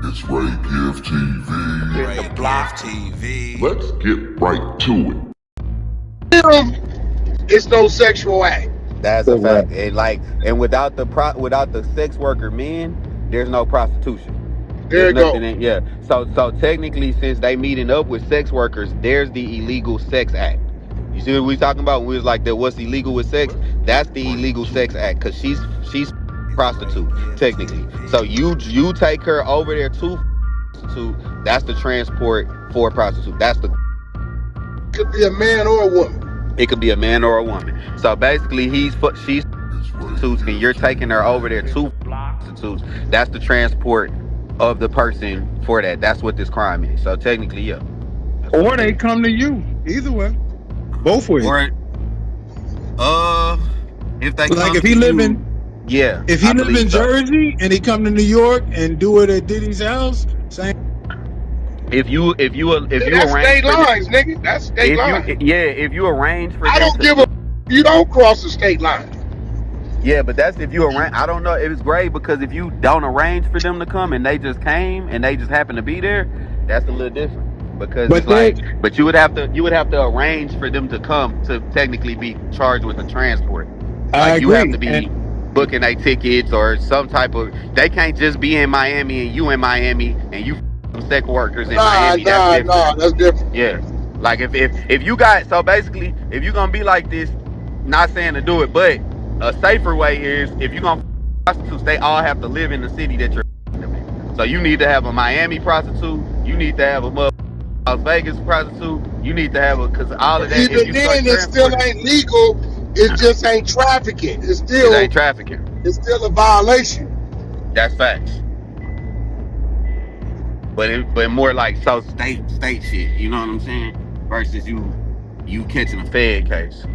It's Ray Give TV. Ray Give TV. Let's get right to it. It's no sexual act. That's a fact. And without the sex worker men, there's no prostitution. There you go. Yeah. So technically, since they meeting up with sex workers, there's the illegal sex act. You see what we talking about when we was like that? What's illegal with sex? That's the illegal sex act because she's prostitute technically. So you take her over there to prostitute. That's the transport for a prostitute. That's the. Could be a man or a woman. It could be a man or a woman. So basically, she's prostitutes, and you're taking her over there to prostitutes. That's the transport of the person for that. That's what this crime is. So technically, yeah. Or they come to you. Either way. Both ways. Or if they like come if he to live you, in yeah. If he live in so. Jersey and he come to New York and do it at Diddy's house, same. If you That's arrange state lines, nigga. That's state lines. If you arrange for I don't give a. You don't cross the state line. Yeah, but that's if you arrange. I don't know. It was great because if you don't arrange for them to come and they just came and they just happen to be there, that's a little different. Because but you would have to arrange for them to come to technically be charged with the transport. Like you have to be booking their tickets or some type of. They can't just be in Miami and you in Miami and you some sex workers in Miami. That's different. Yeah, like if you got so basically if you're gonna be like this, not saying to do it, but a safer way is if you're gonna prostitutes, they all have to live in the city that you're in. So you need to have a Miami prostitute. You need to have a Las Vegas prostitute. You need to have because all of that. Even then, it still ain't legal. It just ain't trafficking. It ain't trafficking. It's still a violation. That's facts. But more like so state shit. You know what I'm saying? Versus you catching a Fed case.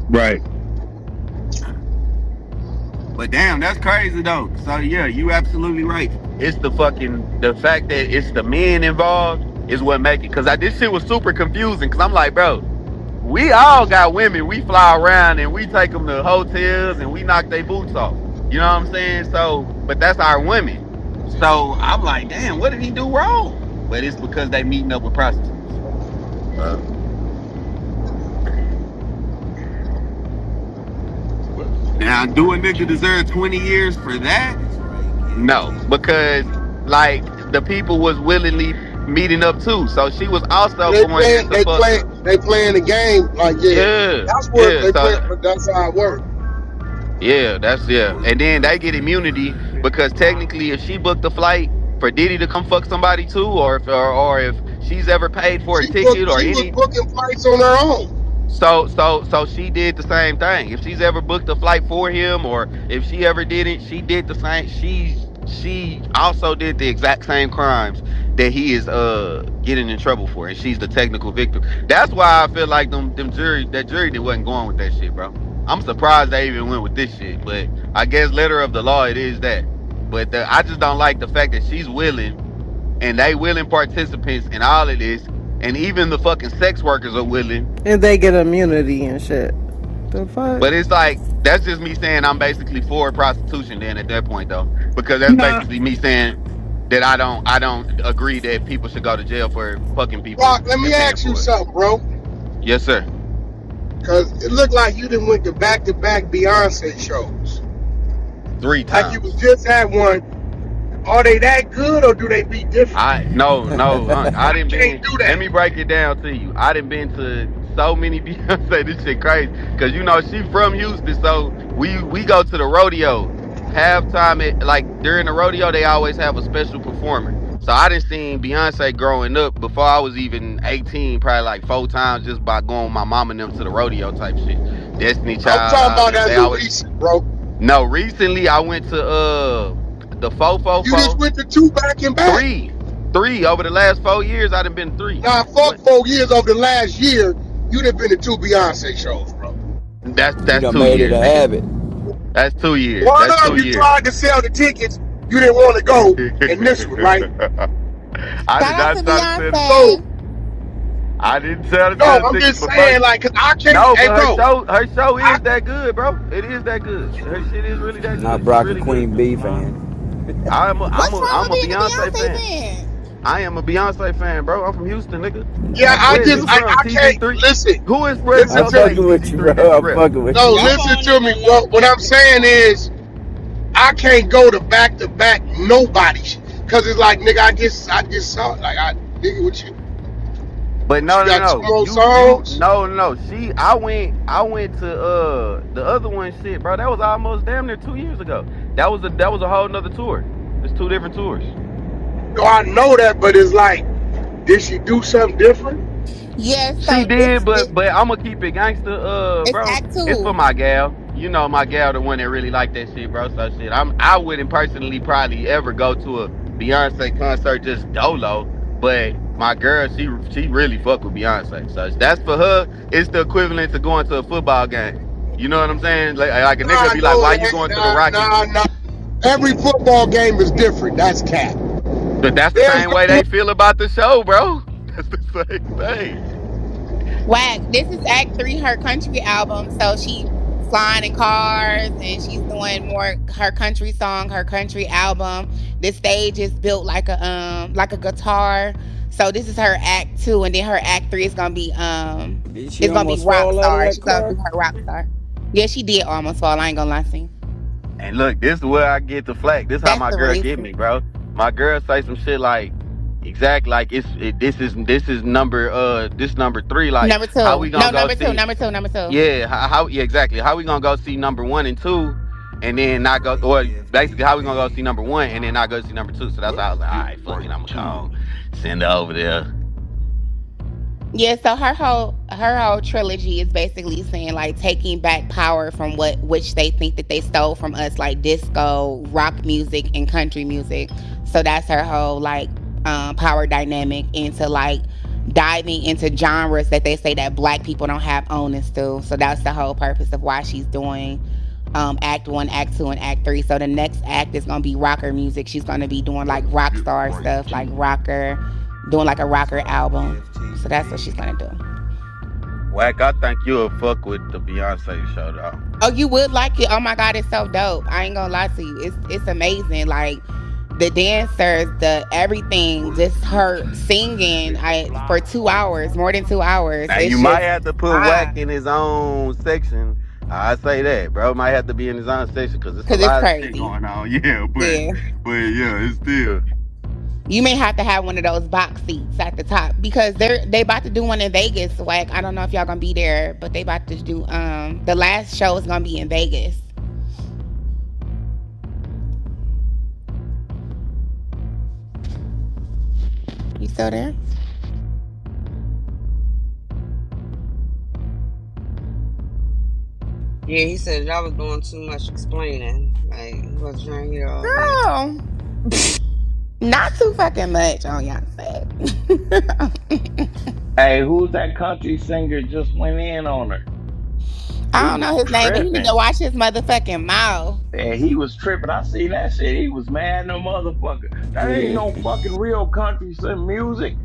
Right. But damn, that's crazy though. So yeah, you absolutely right. It's the fact that it's the men involved is what make it. Cause this shit was super confusing. Cause I'm like, bro, we all got women. We fly around and we take them to hotels and we knock their boots off. You know what I'm saying? So, but that's our women. So I'm like, damn, what did he do wrong? But it's because they meeting up with prostitutes. Now, do a nigga deserve 20 years for that? No, because like the people was willingly meeting up too. So she was also they playing the game like that's what but that's how it works. Yeah, and then they get immunity because technically if she booked a flight for Diddy to come fuck somebody too, or if she's ever paid for a ticket she was booking flights on her own. So she did the same thing. If she's ever booked a flight for him, or if she ever did it, she did the same. She also did the exact same crimes that he is getting in trouble for, and she's the technical victim. That's why I feel like that jury wasn't going with that shit, bro. I'm surprised they even went with this shit, but I guess letter of the law it is that. But I just don't like the fact that she's willing, and they willing participants in all of this. And even the fucking sex workers are willing. And they get immunity and shit. The fuck? But it's like, that's just me saying I'm basically for prostitution then at that point though. Because that's basically me saying that I don't agree that people should go to jail for fucking people. Rock, let me ask you something, bro. Yes, sir. Because it looked like you done went to back-to-back Beyoncé shows. 3 times. Like you was just at one. Are they that good or do they be different? No, I didn't been. Let me break it down to you. I didn't been to so many Beyonce. This shit crazy. Cause you know she from Houston, so we go to the rodeo. Halftime, during the rodeo, they always have a special performer. So I done seen Beyonce growing up before I was even 18, probably like 4 times just by going with my mom and them to the rodeo type shit. Destiny Child. I'm talking about that recent, bro. No, recently I went to the 444. You just went to 2 back and back. 3 over the last 4 years. I done been to 3. Nah, fuck 4 years over the last year. You done been to 2 Beyonce shows, bro. That's you 2 made years. It a habit. That's 2 years. One of you tried to sell the tickets. You didn't want to go, and this one, right? I did not try to sell the I didn't tell the No, I'm just saying, like, cause I can't. No, hey, bro, her show is that good, bro. It is that good. Her shit is really that good. Not Brock and Queen B fan. I'm What's wrong with a being a Beyonce Beyonce fan. fan? I am a Beyonce fan, bro. I'm from Houston, nigga. Yeah, Where is you from? I can't TG3? listen. Who is Listen repping? I'm to Okay, me. fucking with you, TG3. This bro. the I'm rep. fucking with No, you. Y'all listen going to in me. a lot What I'm different. saying is, I can't go to back to back nobody, cause it's like nigga, I just saw it. Like nigga, But what you got two no. more You songs? no. I went to the other one shit, bro. That was almost damn near 2 years ago. That was a whole nother tour. It's two different tours. No, I know that, but it's like, did she do something different? Yes, She so did, but I'm gonna keep it gangster, it's bro. Act It's for 2. my gal. You know my gal, the one that really like that shit, bro. So shit, I wouldn't personally probably ever go to a Beyonce concert just dolo, but my girl, she really fuck with Beyonce. So that's for her. It's the equivalent to going to a football game. You know what I'm saying? Like a nigga Nah, be like, no, why it you ain't. going to the Rockets? Nah. Every football game is different. That's cap. But that's the There's same way they feel about the show, bro. That's the same thing. Wack, this is Act 3, her country album. So she flying in cars and she's doing more her country song, her country album. This stage is built like a guitar. So this is her Act 2, and then her Act 3 is gonna be Did she it's gonna be almost rock fall out of star. that She's gonna do car? her rock star. Yeah, she did almost fall. I ain't gonna lie to you. And look, this is where I get the flack. This is how That's my the girl get reason. me, bro. My girl say some shit like, exact, like this is number this number 3. Like, Number how 2. we gonna No, go number 2, see? number 2. Yeah, yeah, exactly. How we gonna go see number 1 and 2, and then not go, or basically how we gonna go see number 1 and then not go see number 2? So that's why I was like, all right, fuck it, I'm gonna go send her over there. Yeah, so her whole trilogy is basically saying like taking back power from which they think that they stole from us, like disco, rock music, and country music. So that's her whole like power dynamic into like diving into genres that they say that black people don't have onus to. So that's the whole purpose of why she's doing Act 1, Act 2, and Act 3. So the next act is gonna be rocker music. She's gonna be doing like rock star stuff, like rocker, doing like a rocker album. So that's what she's gonna do. Wack, I think you'll fuck with the Beyonce show though. Oh, you would like it? Oh my god, it's so dope. I ain't gonna lie to you. It's amazing. Like the dancers, the everything, just her singing for 2 hours, more than 2 hours. Now It's you just might have to put Wack ah, in his own section. I say that, bro. Might have to be in his own section because there's a cause it's lot of shit crazy. going on. Yeah, Yeah. but yeah, it's still. You may have to have one of those box seats at the top because they about to do one in Vegas. Like I don't know if y'all gonna be there, but they about to do the last show is gonna be in Vegas. You still there? Yeah, he said y'all was doing too much explaining. Like, he wasn't trying to hear all that. Girl, not too fucking much on y'all side. Hey, who's that country singer just went in on her? I don't know his name, but he need Tripping. to watch his motherfucking mouth. And he was tripping. I seen that shit. He was mad, no motherfucker. That ain't no fucking real country music.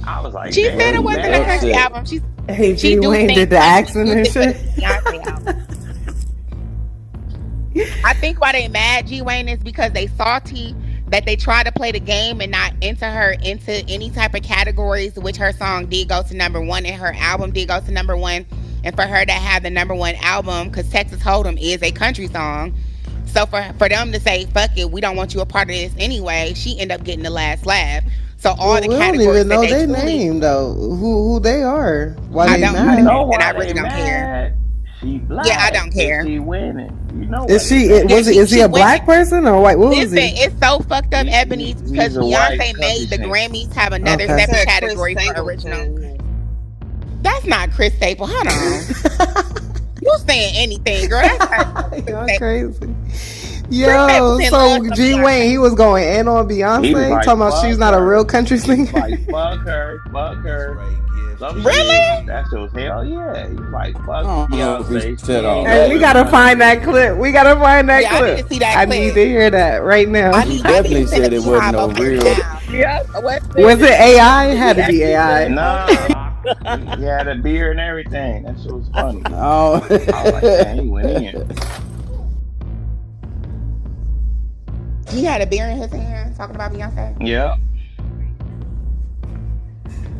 I was like, She said it damn, wasn't a man. country upset. album. Hey, She G do Wayne sing did the country accent and music, but shit. it's a Beyonce album. I think why they mad G Wayne is because they salty that they try to play the game and not enter her into any type of categories, which her song did go to number 1 and her album did go to number 1. And for her to have the number 1 album, because Texas Hold'em is a country song. So for them to say, fuck it, we don't want you a part of this anyway, she ended up getting the last laugh. So all Well, the we don't categories even that know they their truly, name though. Who they are? Why I they don't know You mad? know that, and I why really they don't care. mad? She Yeah, I black don't and care. she winning. You know why Is they she? mad. Yeah, Is he she a went. black person or white? What was Listen, he? it's so fucked up, Ebony, because He's a white Beyonce country made the singer. Grammys have another They Okay. separate said Chris category for original. Stapleton. That's not Chris Staple. Hold on. You saying anything, girl? That's not Chris Y'all Stapleton. crazy. Chris Yo, Stapleton loves so some G Wayne, he Beyonce. was going in on He was Beyonce, like, talking about she's fuck not a real her. country He was singer. like, fuck her. Some shit. Really? That shit was hell yeah. He was like, fuck I don't know if he Beyonce. She said all ain't Hey, no we real gotta country find that singer. clip. We gotta find that Yeah, I need to clip. see that I clip. need to hear that right now. I He need definitely to send said a it wasn't beehive no over here real. now. Yeah, What? Was it AI? It had to be he AI. said, okay. Nah. He had a beer and everything. That shit was funny. Oh. I was like, man, he went in. He had a beer in his hand talking about Beyonce. Yeah.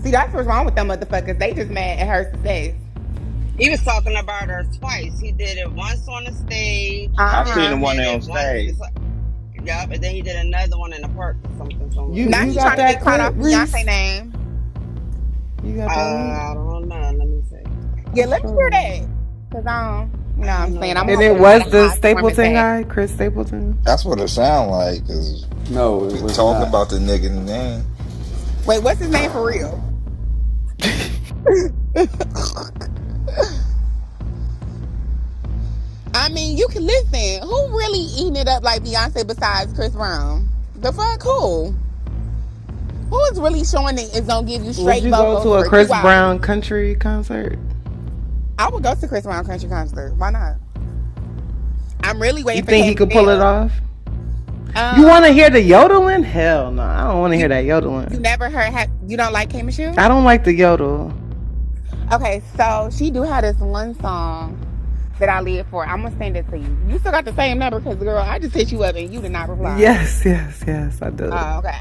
See, that's what's wrong with them motherfuckers. They just mad at her success. He was talking about her twice. He did it once on the stage. I And seen the Uh-huh. he one did on it once. stage. Yup, and then he did another one in the park or something somewhere. Now You he's got trying to that get caught off clip, Reese? Beyonce name. You got that link? I don't know. Let me see. Yeah, let's hear that. Cause you know what I'm saying? I'm And hoping it to was get a the high Stapleton performance guy, Chris Stapleton. That's what it sound like. Cause No, it we was talking not. about the nigga name. act. Wait, what's his name for real? I mean, you can listen. Who really eating it up like Beyonce besides Chris Brown? The fuck who? Who is really showing it is gonna give you Would straight you go vocals to a for Chris 2 hours? Brown country concert? I would go to Chris Brown country concert. Why not? I'm really waiting You for think he could pull it off? You Um, want to hear the yodeling? Hell no, I don't want to hear that you yodeling. never heard? You don't like K Michelle? I don't like the yodel. Okay, so she do have this one song that I live for. I'm gonna send it to you. You still got the same number because girl, I just hit you up and you did not reply. Yes, I do. Oh, okay.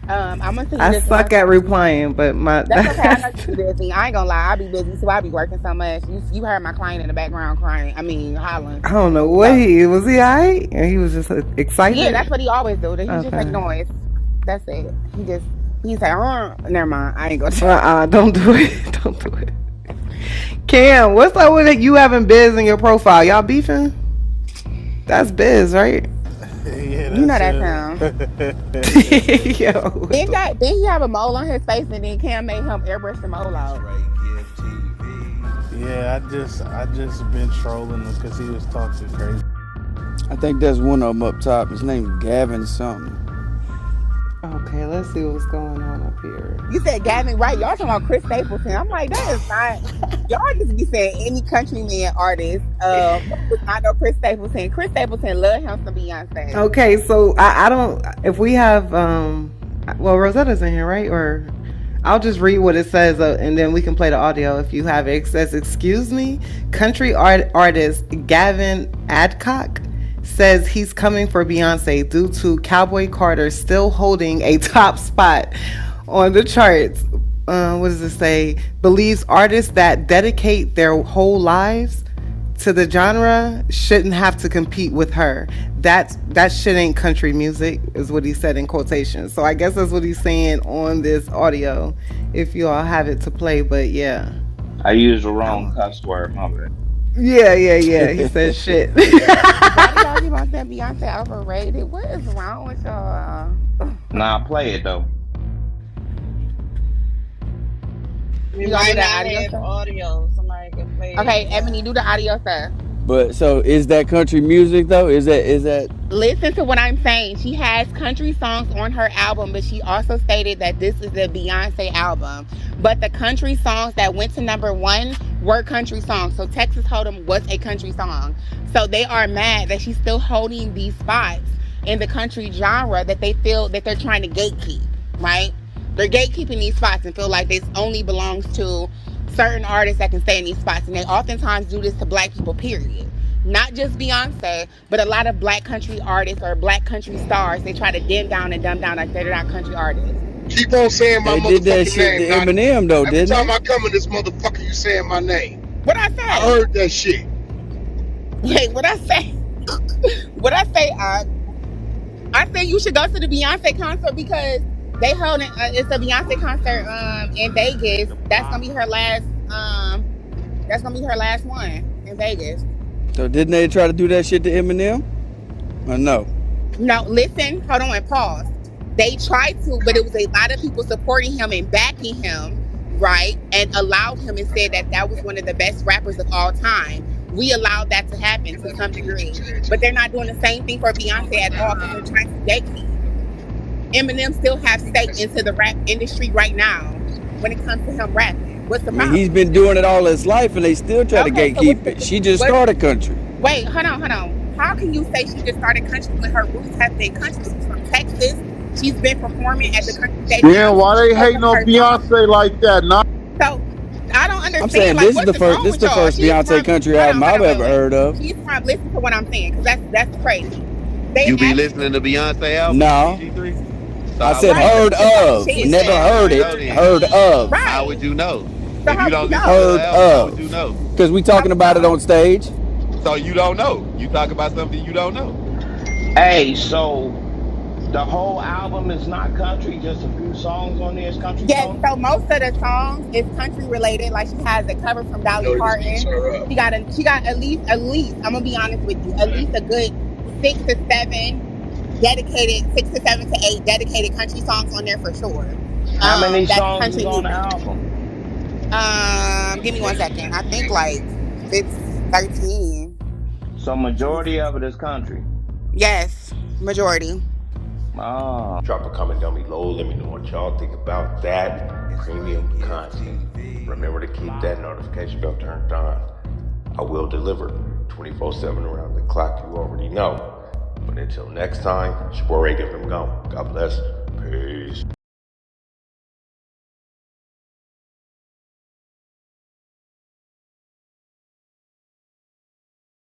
I'm gonna send you I this suck one at song. replying, but my That's okay. I know you busy. I ain't gonna lie. I be busy too. I be working so much. You heard my client in the background crying. I mean, hollering. I don't know what he was. He alright? And he was just excited. Yeah, that's what he always do. He just Okay. make noise. That's it. He's like, never mind. I ain't gonna. Don't do it. Don't do it. Cam, what's up with it? You having Biz in your profile? Y'all beefing? That's Biz, right? Yeah, You know that that's sound. Yo. Did he have a mole on his face and then Cam made him airbrush the mole out? Yeah, I just been trolling him because he was talking crazy. I think that's one of them up top. His name's Gavin something. Okay, let's see what's going on up here. You said Gavin, right? Y'all talking about Chris Stapleton. I'm like, that is not. Y'all just be saying any countryman artist. I know Chris Stapleton. Chris Stapleton love him some Beyonce. Okay, so I don't. If we have well, Rosetta's in here, right? Or I'll just read what it says, and then we can play the audio if you have it. It says, "Excuse me, country artist Gavin Adcock says he's coming for Beyonce due to Cowboy Carter still holding a top spot on the charts." What does it say? Believes artists that dedicate their whole lives to the genre shouldn't have to compete with her. That shit ain't country music, is what he said in quotations. So I guess that's what he's saying on this audio, if you all have it to play. But yeah. I used the wrong cuss word, my bad. Yeah. He said shit. Why do y'all keep on saying Beyonce overrated? What is wrong with y'all? Nah, play it though. You gonna do might the not audio have stuff? audio. Somebody can play it. Okay, Ebony, do the audio stuff. But so is that country music though? Is that Listen to what I'm saying. She has country songs on her album, but she also stated that this is a Beyonce album. But the country songs that went to #1 were country songs. So Texas Hold'em was a country song. So they are mad that she's still holding these spots in the country genre that they feel that they're trying to gatekeep, right? They're gatekeeping these spots and feel like this only belongs to certain artists that can stay in these spots. And they oftentimes do this to black people, period. Not just Beyonce, but a lot of black country artists or black country stars, they try to dim down and dumb down like they're not country artists. Keep on saying my they did that motherfucking shit name. to Donnie. Eminem though, Every didn't time they? I come in this motherfucker, you saying my name. What I say? I heard that shit. Wait, what I say? What I say? I say you should go to the Beyonce concert because they holding it's a Beyonce concert in Vegas. That's gonna be her last. That's gonna be her last one in Vegas. So didn't they try to do that shit to Eminem? Or no? No, listen, hold on and pause. They tried to, but it was a lot of people supporting him and backing him, right? And allowed him and said that that was one of the best rappers of all time. We allowed that to happen to some degree. But they're not doing the same thing for Beyonce at all because they're trying to gatekeep. Eminem still has stake into the rap industry right now when it comes to him rapping. What's the I mean, problem? he's been doing it all his life and they still try to Okay, so gatekeep what's the- it. She just what- started country. Wait, hold on. How can you say she just started country when her roots have been country? She's from Texas. She's been performing at the country stage. Yeah, why they hating on Beyonce like that? Not So I don't understand. I'm saying like, this is what's the first wrong this with the y'all? first She's Beyonce from- country hold on, album hold I've on, ever wait. heard of. She's from. Listen to what I'm saying, because that's crazy. They You be actually, listening to Beyonce albums, No. BG3? So I how said would right, you heard but just like of. Shay Never said, heard it. know then? Heard of. How would right. you know? So If how you would don't you listen to know? the Heard album, how would you of. know? Because we How talking would you about it know? on stage. So you don't know. You talk about something you don't know. Hey, so the whole album is not country, just a few songs on there is country Yes, songs? so most of the songs is country related. Like she has a cover from Dolly Yo, this beats Parton. her up. She got at least, I'm gonna be honest with you, at least a good 6 to 7 6 to 7 to 8 dedicated country songs on there for sure. How many That's songs is country on the music. album? Give me 1 second. I think like it's 13. So majority of it is country. Yes, majority. Oh. Drop a comment down below. Let me know what y'all think about that premium content. Remember to keep that notification bell turned on. I will deliver 24/7 around the clock. You already know. But until next time, it's your boy Ray giving them gone. God bless. Peace.